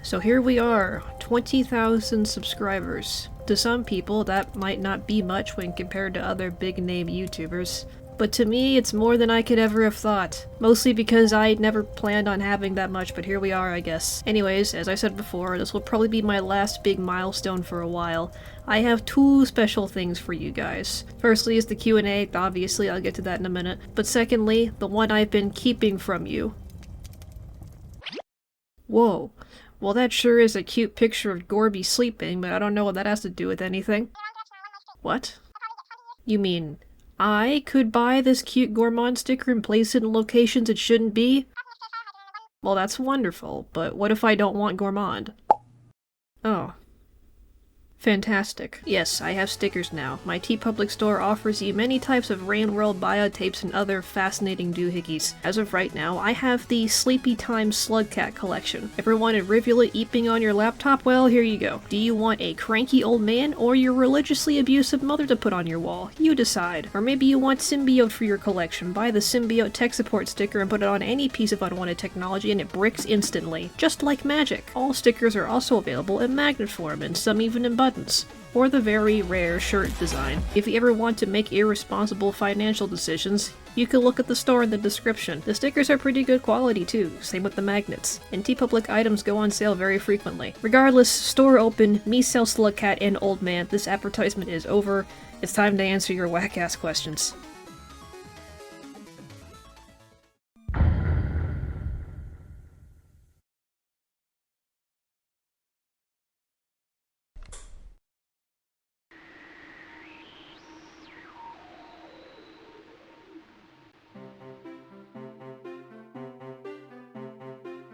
So here we are, 20,000 subscribers. To some people, that might not be much when compared to other big-name YouTubers. But to me, it's more than I could ever have thought. Mostly because I never planned on having that much, but here we are, I guess. Anyways, as I said before, this will probably be my last big milestone for a while. I have two special things for you guys. Firstly is the Q&A, obviously, I'll get to that in a minute. But secondly, the one I've been keeping from you. Whoa. Well, that sure is a cute picture of Gorby sleeping, but I don't know what that has to do with anything. What? You mean, I could buy this cute Gourmand sticker and place it in locations it shouldn't be? Well, that's wonderful, but what if I don't want Gourmand? Oh. Fantastic. Yes, I have stickers now. My TeePublic store offers you many types of Rain World biotapes and other fascinating doohickeys. As of right now, I have the Sleepy Time Slugcat collection. Ever wanted Rivulet eeping on your laptop? Well, here you go. Do you want a cranky old man or your religiously abusive mother to put on your wall? You decide. Or maybe you want Symbiote for your collection. Buy the Symbiote tech support sticker and put it on any piece of unwanted technology and it bricks instantly. Just like magic. All stickers are also available in magnet form and some even in buttons. Or the very rare shirt design. If you ever want to make irresponsible financial decisions, you can look at the store in the description. The stickers are pretty good quality too, same with the magnets. And TeePublic items go on sale very frequently. Regardless, store open, me sell Slugcat and Old Man. This advertisement is over. It's time to answer your whack-ass questions.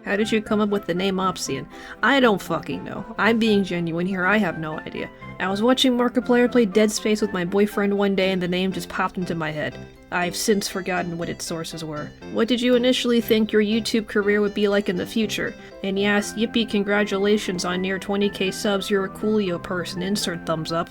How did you come up with the name Obsidian? I don't fucking know. I'm being genuine here, I have no idea. I was watching Markiplier play Dead Space with my boyfriend one day and the name just popped into my head. I've since forgotten what its sources were. What did you initially think your YouTube career would be like in the future? And yes, yippee, congratulations on near 20k subs, you're a coolio person, insert thumbs up.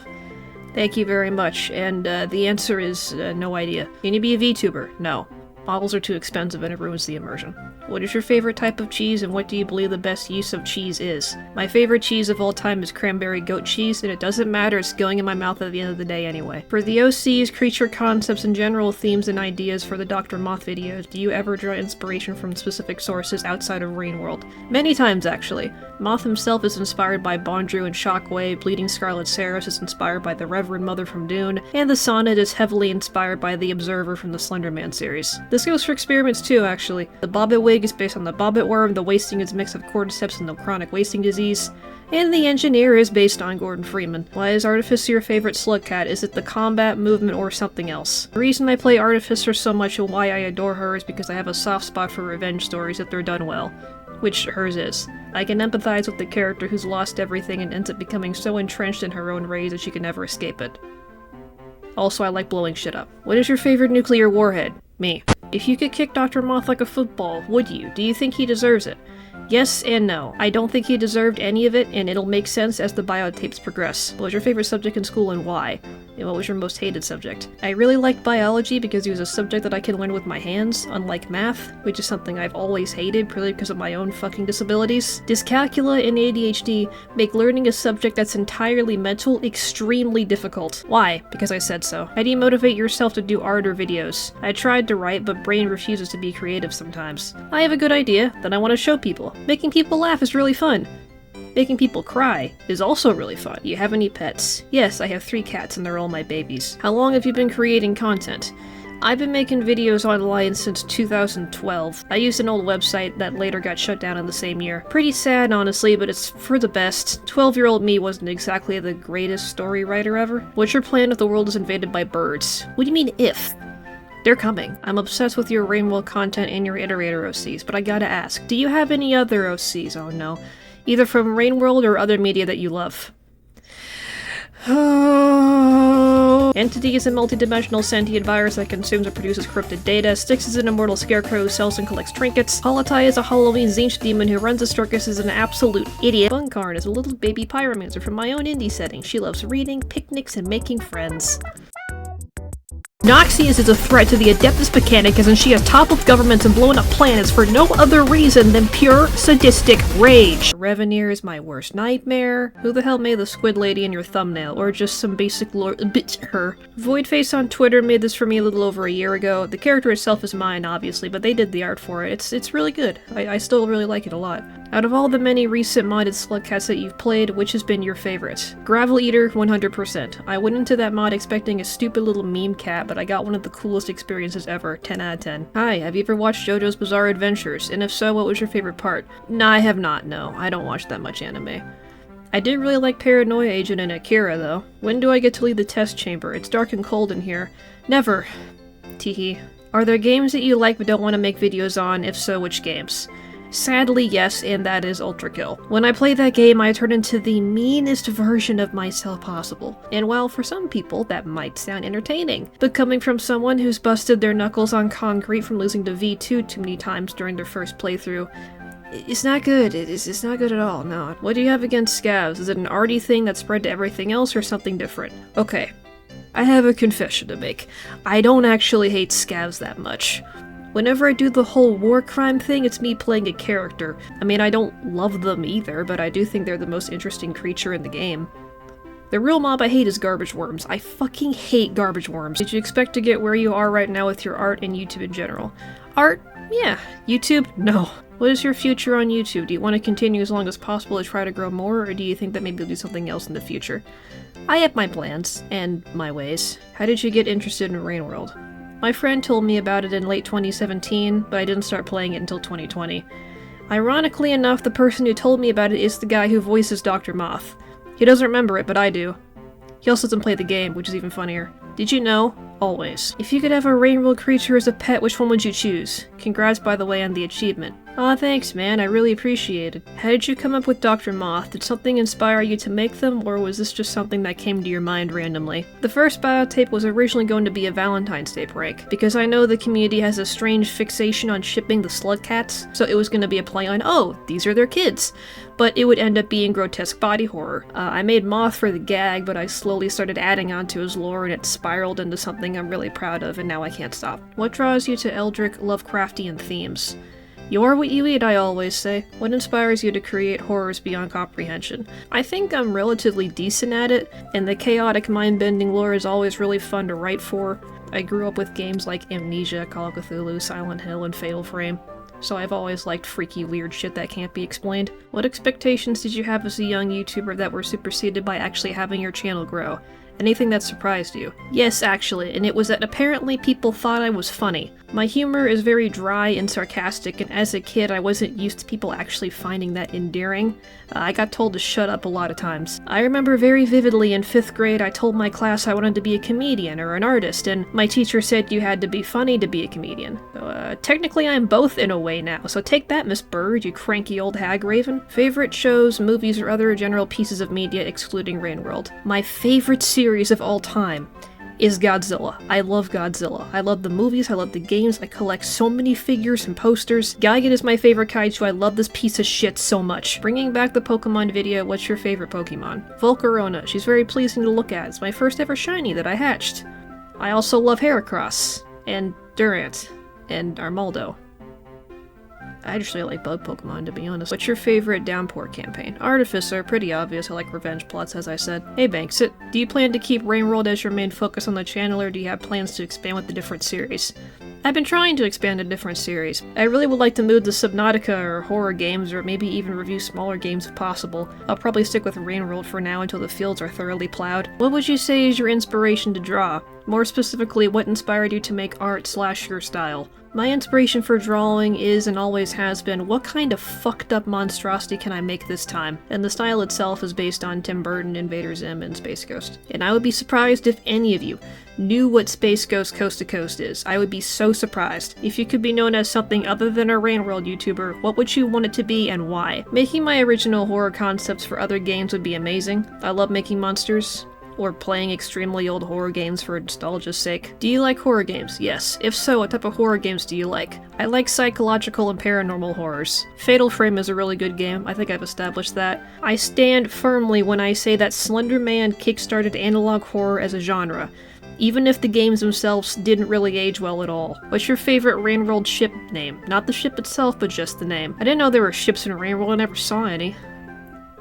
Thank you very much, and the answer is no idea. Can you be a VTuber? No. Models are too expensive and it ruins the immersion. What is your favorite type of cheese and what do you believe the best use of cheese is? My favorite cheese of all time is cranberry goat cheese and it doesn't matter, it's going in my mouth at the end of the day anyway. For the OCs, creature concepts, and general themes and ideas for the Dr. Moth videos, do you ever draw inspiration from specific sources outside of Rain World? Many times actually. Moth himself is inspired by Bondrew and Shockwave, Bleeding Scarlet Saris is inspired by the Reverend Mother from Dune, and the Sonnet is heavily inspired by the Observer from the Slenderman series. This goes for experiments too, actually. The Bobbit wig is based on the Bobbit worm, the wasting is a mix of cordyceps and the chronic wasting disease, and the Engineer is based on Gordon Freeman. Why is Artificer your favorite Slugcat? Is it the combat, movement, or something else? The reason I play Artificer so much and why I adore her is because I have a soft spot for revenge stories if they're done well. Which hers is. I can empathize with the character who's lost everything and ends up becoming so entrenched in her own rage that she can never escape it. Also, I like blowing shit up. What is your favorite nuclear warhead? Me. If you could kick Dr. Moth like a football, would you? Do you think he deserves it? Yes and no. I don't think he deserved any of it, and it'll make sense as the biotapes progress. What was your favorite subject in school and why? And what was your most hated subject? I really liked biology because it was a subject that I can learn with my hands, unlike math, which is something I've always hated, purely because of my own fucking disabilities. Dyscalculia and ADHD make learning a subject that's entirely mental extremely difficult. Why? Because I said so. How do you motivate yourself to do art or videos? I tried to write, but brain refuses to be creative sometimes. I have a good idea, then I want to show people. Making people laugh is really fun. Making people cry is also really fun. You have any pets? Yes, I have 3 cats and they're all my babies. How long have you been creating content? I've been making videos online since 2012. I used an old website that later got shut down in the same year. Pretty sad, honestly, but it's for the best. 12-year-old me wasn't exactly the greatest story writer ever. What's your plan if the world is invaded by birds? What do you mean if? They're coming. I'm obsessed with your Rain World content and your Iterator OCs, but I gotta ask, do you have any other OCs? Oh no. Either from Rain World or other media that you love. Entity is a multidimensional sentient virus that consumes or produces corrupted data. Styx is an immortal scarecrow who sells and collects trinkets. Holotai is a Halloween Zinch demon who runs a circus is an absolute idiot. Bunkarn is a little baby pyromancer from my own indie setting. She loves reading, picnics, and making friends. Noxious is a threat to the Adeptus Mechanicus, and she has toppled governments and blown up planets for no other reason than pure sadistic rage. Reveneer is my worst nightmare. Who the hell made the squid lady in your thumbnail? Or just some basic lore- her. Voidface on Twitter made this for me a little over a year ago. The character itself is mine, obviously, but they did the art for it. It's really good. I still really like it a lot. Out of all the many recent modded Slugcats that you've played, which has been your favorite? Gravel Eater, 100%. I went into that mod expecting a stupid little meme cat, but I got one of the coolest experiences ever. 10 out of 10. Hi, have you ever watched JoJo's Bizarre Adventures? And if so, what was your favorite part? Nah, I have not, no. I don't watch that much anime. I did really like Paranoia Agent and Akira, though. When do I get to leave the test chamber? It's dark and cold in here. Never. Teehee. Are there games that you like but don't want to make videos on? If so, which games? Sadly, yes, and that is Ultra Kill. When I play that game, I turn into the meanest version of myself possible. And while for some people, that might sound entertaining, but coming from someone who's busted their knuckles on concrete from losing to V2 too many times during their first playthrough, it's not good. It's not good at all, no. What do you have against scavs? Is it an arty thing that spread to everything else or something different? Okay. I have a confession to make. I don't actually hate scavs that much. Whenever I do the whole war crime thing, it's me playing a character. I mean, I don't love them either, but I do think they're the most interesting creature in the game. The real mob I hate is garbage worms. I fucking hate garbage worms. Did you expect to get where you are right now with your art and YouTube in general? Art? Yeah. YouTube? No. What is your future on YouTube? Do you want to continue as long as possible to try to grow more, or do you think that maybe you'll do something else in the future? I have my plans, and my ways. How did you get interested in Rain World? My friend told me about it in late 2017, but I didn't start playing it until 2020. Ironically enough, the person who told me about it is the guy who voices Dr. Moth. He doesn't remember it, but I do. He also doesn't play the game, which is even funnier. Did you know? Always. If you could have a Rainworld creature as a pet, which one would you choose? Congrats, by the way, on the achievement. Aw, thanks, man. I really appreciate it. How did you come up with Dr. Moth? Did something inspire you to make them, or was this just something that came to your mind randomly? The first biotape was originally going to be a Valentine's Day prank, because I know the community has a strange fixation on shipping the Slugcats, so it was going to be a play on, oh, these are their kids. But it would end up being grotesque body horror. I made Moth for the gag, but I slowly started adding on to his lore, and it spiraled into something I'm really proud of, and now I can't stop. What draws you to Eldritch Lovecraftian themes? You're what you eat, I always say. What inspires you to create horrors beyond comprehension? I think I'm relatively decent at it, and the chaotic mind-bending lore is always really fun to write for. I grew up with games like Amnesia, Call of Cthulhu, Silent Hill, and Fatal Frame, so I've always liked freaky, weird shit that can't be explained. What expectations did you have as a young YouTuber that were superseded by actually having your channel grow? Anything that surprised you? Yes, actually, and it was that apparently people thought I was funny. My humor is very dry and sarcastic, and as a kid I wasn't used to people actually finding that endearing. I got told to shut up a lot of times. I remember very vividly in 5th grade I told my class I wanted to be a comedian or an artist, and my teacher said you had to be funny to be a comedian. So, technically I'm both in a way now, so take that, Miss Bird, you cranky old hag raven. Favorite shows, movies, or other general pieces of media excluding Rainworld? My favorite series of all time is Godzilla. I love Godzilla. I love the movies, I love the games, I collect so many figures and posters. Gigan is my favorite kaiju, I love this piece of shit so much. Bringing back the Pokemon video, what's your favorite Pokemon? Volcarona, she's very pleasing to look at. It's my first ever shiny that I hatched. I also love Heracross, and Durant, and Armaldo. I just really like bug Pokemon, to be honest. What's your favorite Downpour campaign? Artificer, pretty obvious. I like revenge plots, as I said. Hey Banksit, do you plan to keep Rainworld as your main focus on the channel, or do you have plans to expand with the different series? I've been trying to expand to different series. I really would like to move to Subnautica or horror games, or maybe even review smaller games if possible. I'll probably stick with Rainworld for now until the fields are thoroughly plowed. What would you say is your inspiration to draw? More specifically, what inspired you to make art / your style? My inspiration for drawing is, and always has been, what kind of fucked up monstrosity can I make this time? And the style itself is based on Tim Burton, Invader Zim, and Space Ghost. And I would be surprised if any of you knew what Space Ghost Coast to Coast is. I would be so surprised. If you could be known as something other than a Rainworld YouTuber, what would you want it to be and why? Making my original horror concepts for other games would be amazing. I love making monsters. Or playing extremely old horror games for nostalgia's sake? Do you like horror games? Yes. If so, what type of horror games do you like? I like psychological and paranormal horrors. Fatal Frame is a really good game, I think I've established that. I stand firmly when I say that Slender Man kickstarted analog horror as a genre, even if the games themselves didn't really age well at all. What's your favorite Rainworld ship name? Not the ship itself, but just the name. I didn't know there were ships in Rainworld, I never saw any.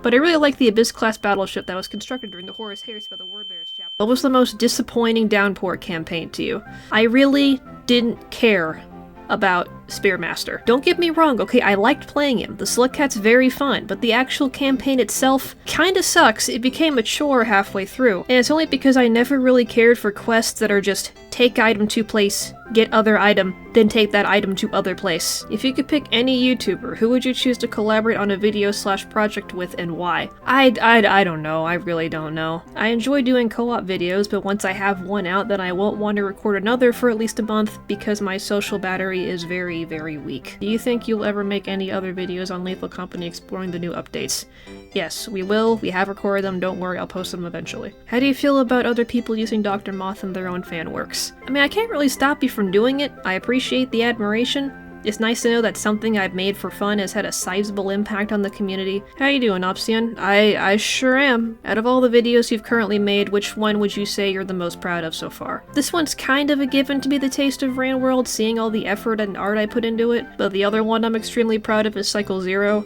But I really like the Abyss-class battleship that was constructed during the Horus Heresy by the Wordbearers chapter. What was the most disappointing Downpour campaign to you? I really didn't care about Spearmaster. Don't get me wrong, okay, I liked playing him. The Slug Cat's very fun, but the actual campaign itself kinda sucks. It became a chore halfway through, and it's only because I never really cared for quests that are just take item to place, get other item, then take that item to other place. If you could pick any YouTuber, who would you choose to collaborate on a video/project with and why? I don't know, I really don't know. I enjoy doing co-op videos, but once I have one out, then I won't want to record another for at least a month because my social battery is very, very weak. Do you think you'll ever make any other videos on Lethal Company exploring the new updates? Yes, we will. We have recorded them, don't worry, I'll post them eventually. How do you feel about other people using Dr. Moth in their own fan works? I mean, I can't really stop you from doing it. I appreciate the admiration. It's nice to know that something I've made for fun has had a sizable impact on the community. How you doing, Opsian? I sure am. Out of all the videos you've currently made, which one would you say you're the most proud of so far? This one's kind of a given to be the taste of Rainworld, seeing all the effort and art I put into it, but the other one I'm extremely proud of is Cycle Zero,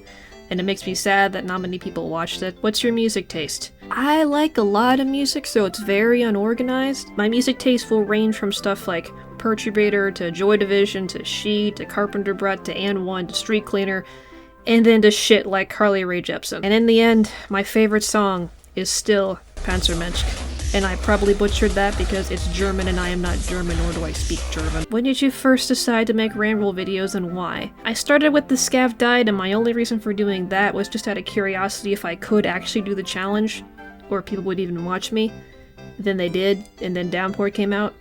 and it makes me sad that not many people watched it. What's your music taste? I like a lot of music, so it's very unorganized. My music taste will range from stuff like Perturbator to Joy Division to She to Carpenter Brett to And1 to Street Cleaner, and then to shit like Carly Rae Jepsen. And in the end, my favorite song is still Panzermensch. And I probably butchered that because it's German and I am not German, nor do I speak German. When did you first decide to make Rainworld videos and why? I started with the Scav Died, and my only reason for doing that was just out of curiosity if I could actually do the challenge, or if people would even watch me. Then they did, and then Downpour came out,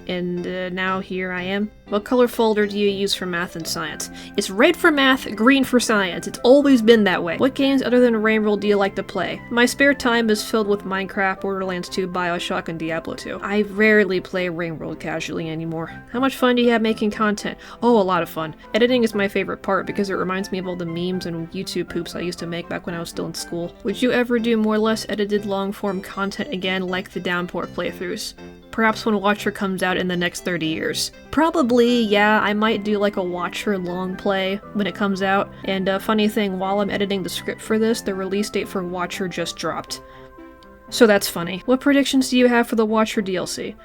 and now here I am. What color folder do you use for math and science? It's red for math, green for science. It's always been that way. What games other than Rainworld do you like to play? My spare time is filled with Minecraft, Borderlands 2, Bioshock, and Diablo 2. I rarely play Rainworld casually anymore. How much fun do you have making content? Oh, a lot of fun. Editing is my favorite part because it reminds me of all the memes and YouTube poops I used to make back when I was still in school. Would you ever do more or less edited long-form content again like the Downpour playthroughs? Perhaps when Watcher comes out in the next 30 years. Probably, yeah, I might do like a Watcher long play when it comes out. And funny thing, while I'm editing the script for this, the release date for Watcher just dropped. So that's funny. What predictions do you have for the Watcher DLC?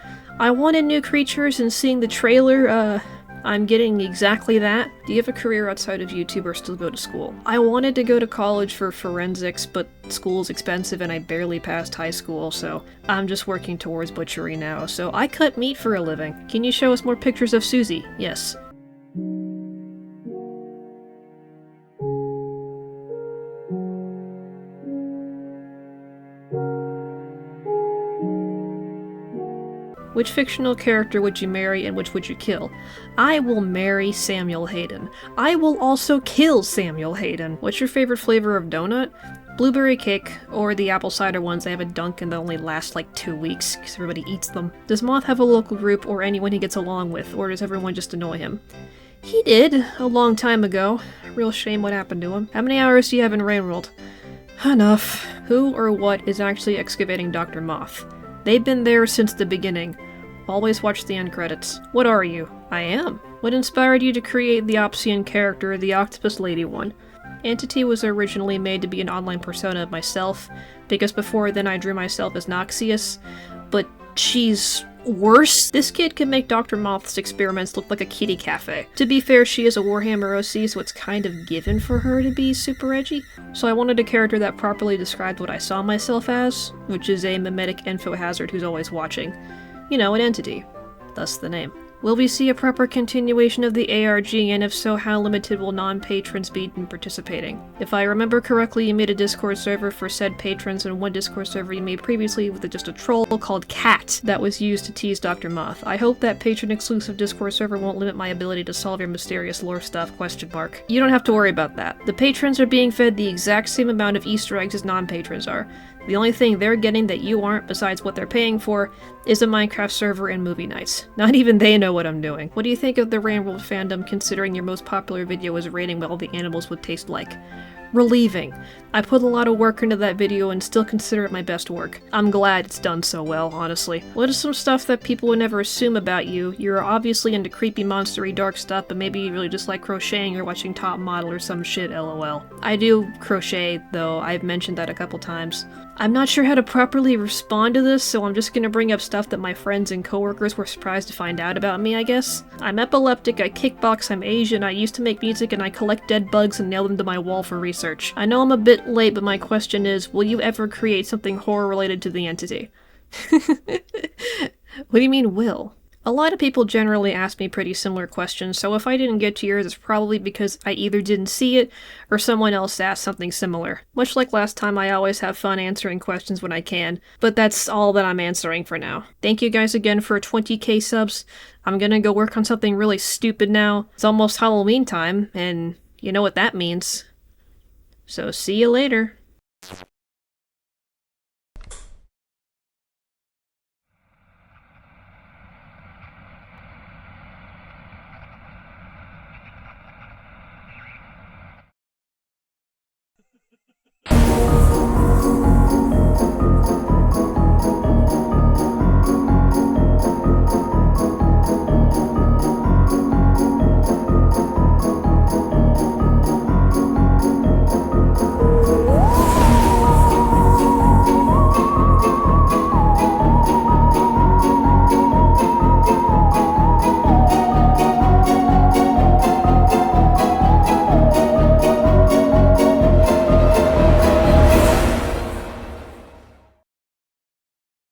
I wanted new creatures, and seeing the trailer, I'm getting exactly that. Do you have a career outside of YouTube or still go to school? I wanted to go to college for forensics, but school's expensive and I barely passed high school, so I'm just working towards butchery now. So I cut meat for a living. Can you show us more pictures of Susie? Yes. Which fictional character would you marry and which would you kill? I will marry Samuel Hayden. I will also kill Samuel Hayden. What's your favorite flavor of donut? Blueberry cake, or the apple cider ones. They have a Dunkin' that only last like 2 weeks because everybody eats them. Does Moth have a local group or anyone he gets along with, or does everyone just annoy him? He did, a long time ago. Real shame what happened to him. How many hours do you have in Rainworld? Enough. Who or what is actually excavating Dr. Moth? They've been there since the beginning. Always watch the end credits. What are you? I am. What inspired you to create the Opsian character, the Octopus Lady one? Entity was originally made to be an online persona of myself, because before then I drew myself as Noxious, but she's worse. This kid can make Dr. Moth's experiments look like a kitty cafe. To be fair, she is a Warhammer OC, so it's kind of given for her to be super edgy. So I wanted a character that properly described what I saw myself as, which is a mimetic info hazard who's always watching. You know, an entity. Thus the name. Will we see a proper continuation of the ARG, and if so, how limited will non-patrons be in participating? If I remember correctly, you made a Discord server for said patrons, and one Discord server you made previously with just a troll called Cat that was used to tease Dr. Moth. I hope that patron-exclusive Discord server won't limit my ability to solve your mysterious lore stuff, ? You don't have to worry about that. The patrons are being fed the exact same amount of Easter eggs as non-patrons are. The only thing they're getting that you aren't, besides what they're paying for, is a Minecraft server and movie nights. Not even they know what I'm doing. What do you think of the Ramworld fandom, considering your most popular video is rating what all the animals would taste like? Relieving. I put a lot of work into that video and still consider it my best work. I'm glad it's done so well, honestly. What is some stuff that people would never assume about you? You're obviously into creepy, monstery, dark stuff, but maybe you really just like crocheting or watching Top Model or some shit, lol. I do crochet, though. I've mentioned that a couple times. I'm not sure how to properly respond to this, so I'm just gonna bring up stuff that my friends and coworkers were surprised to find out about me, I guess. I'm epileptic, I kickbox, I'm Asian, I used to make music, and I collect dead bugs and nail them to my wall for research. I know I'm a bit late, but my question is, will you ever create something horror-related to the entity? What do you mean, will? A lot of people generally ask me pretty similar questions, so if I didn't get to yours, it's probably because I either didn't see it, or someone else asked something similar. Much like last time, I always have fun answering questions when I can, but that's all that I'm answering for now. Thank you guys again for 20k subs. I'm gonna go work on something really stupid now. It's almost Halloween time, and you know what that means. So see you later.